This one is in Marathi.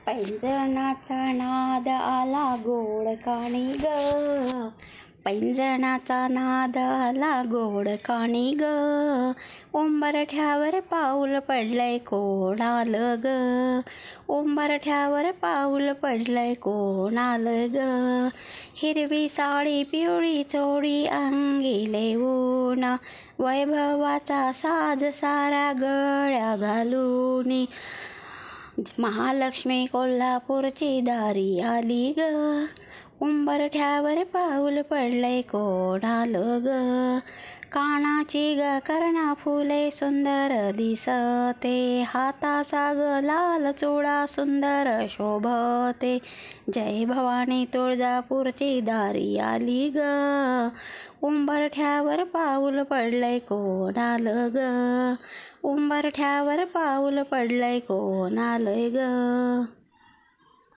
पैंजणाचा नाद आला गोड कानी ग, पैंजणाचा नाद आला गोड कानी ग, उंबरठ्यावर पाऊल पडलंय कोणाला ग, उंबरठ्यावर पाऊल पडलंय कोणाला ग, हिरवी साडी पिवळी चोळी अंगी लेऊन, वैभवाचा साज सारा गळ्या घालूनी, महालक्ष्मी कोल्हापूरची दारी आली ग, उंबरठ्यावर पाऊल पडलंय कोणाला ग, कानाची ग कर्णफुले सुंदर दिसते, हाताचा ग लाल चुडा सुंदर शोभते, जय भवानी तुळजापूरची दारी आली ग, उंबरठ्यावर पाऊल पडलंय कोणाला ग, उंबरठ्यावर पाऊल पडलंय कोणाला ग.